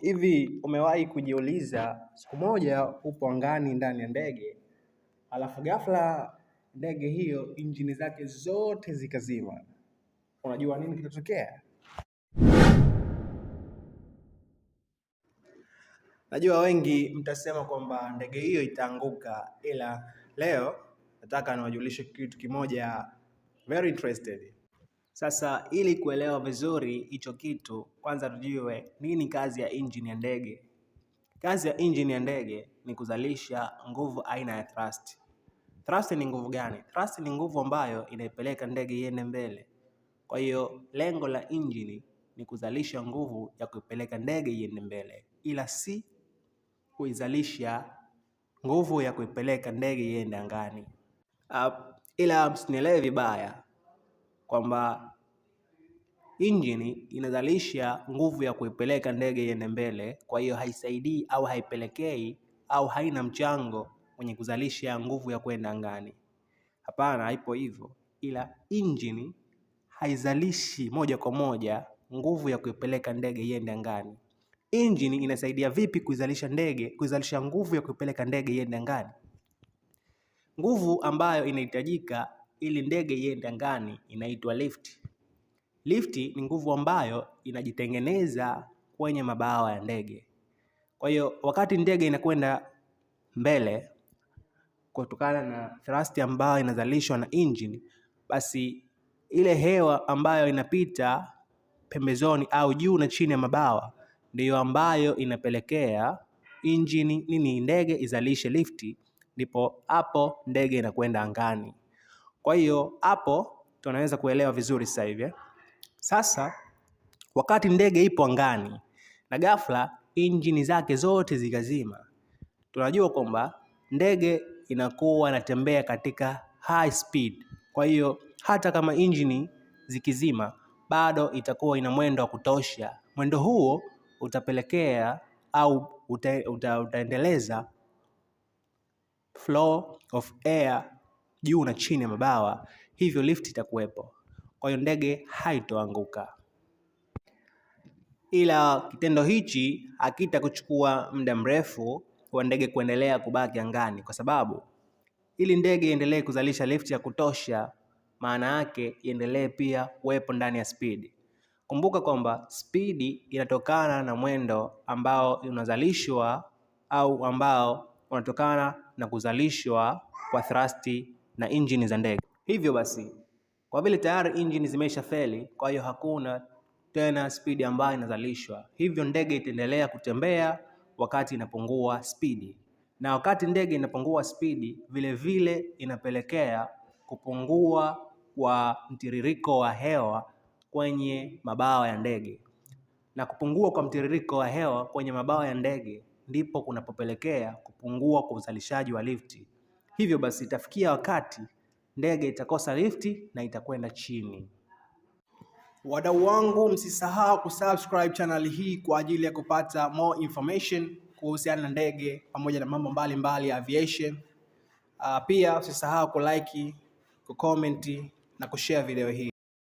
Hivi umewahi kujiuliza siku moja upo angani ndani ya ndege, alafu ghafla ndege hiyo injini zake zote zikazima? Unajua nini kitatokea? Najua wengi mtasema kwamba ndege hiyo itaanguka, ila leo nataka niwajulishe kitu kimoja very interested. Sasa ili kuelewa vizuri hicho kitu, kwanza tujue nini kazi ya injini ya ndege. Kazi ya injini ya ndege ni kuzalisha nguvu aina ya thrust. Thrust ni nguvu gani? Thrust ni nguvu ambayo inaipeleka ndege iende mbele. Kwa hiyo lengo la injini ni kuzalisha nguvu ya kuipeleka ndege iende mbele, ila si kuizalisha nguvu ya kuipeleka ndege iende angani. Ila msinielewe vibaya kwamba injini inazalisha nguvu ya kuipeleka ndege iende mbele, kwa hiyo haisaidii au haipelekei au haina mchango kwenye kuzalisha nguvu ya kwenda angani. Hapana, haipo hivyo. Ila injini haizalishi moja kwa moja nguvu ya kuipeleka ndege iende angani. Injini inasaidia vipi kuzalisha nguvu ya kuipeleka ndege iende angani? Nguvu ambayo inahitajika ili ndege iende angani inaitwa lift. Lifti ni nguvu ambayo inajitengeneza kwenye mabawa ya ndege. Kwa hiyo wakati ndege inakwenda mbele kutokana na thrust ambayo inazalishwa na engine, basi ile hewa ambayo inapita pembezoni au juu na chini ya mabawa ndiyo ambayo inapelekea ndege izalishe lifti, ndipo hapo ndege inakwenda angani. Kwa hiyo hapo tunaweza kuelewa vizuri sasa hivi. Sasa wakati ndege ipo angani na ghafla injini zake zote zikazima, tunajua kwamba ndege inakuwa inatembea katika high speed. Kwa hiyo hata kama injini zikizima, bado itakuwa ina mwendo wa kutosha. Mwendo huo utapelekea au utaendeleza flow of air juu na chini ya mabawa, hivyo lift itakuwepo. Kwa hiyo ndege haitoanguka. Ila kitendo hichi hakitakuchukua muda mrefu kwa ndege kuendelea kubaki angani, kwa sababu ili ndege iendelee kuzalisha lift ya kutosha, maana yake iendelee pia kuwepo ndani ya speed. Kumbuka kwamba speed inatokana na mwendo ambao unazalishwa au ambao unatokana na kuzalishwa kwa thrust na injini za ndege. Hivyo basi, kwa vile tayari injini zimesha feli, kwa hiyo hakuna tena speed ambayo inazalishwa. Hivyo ndege itaendelea kutembea wakati inapungua speed. Na wakati ndege inapungua speed, vile vile inapelekea kupungua kwa mtiririko wa hewa kwenye mabawa ya ndege. Na kupungua kwa mtiririko wa hewa kwenye mabawa ya ndege ndipo kunapopelekea kupungua kwa uzalishaji wa lifti. Hivyo basi itafikia wakati ndege itakosa lifti na itakwenda chini. Wadau wangu, msisahau kusubscribe channel hii kwa ajili ya kupata more information kuhusiana na ndege pamoja na mambo mbalimbali ya aviation. Pia usisahau kulike, kucomment na kushare video hii.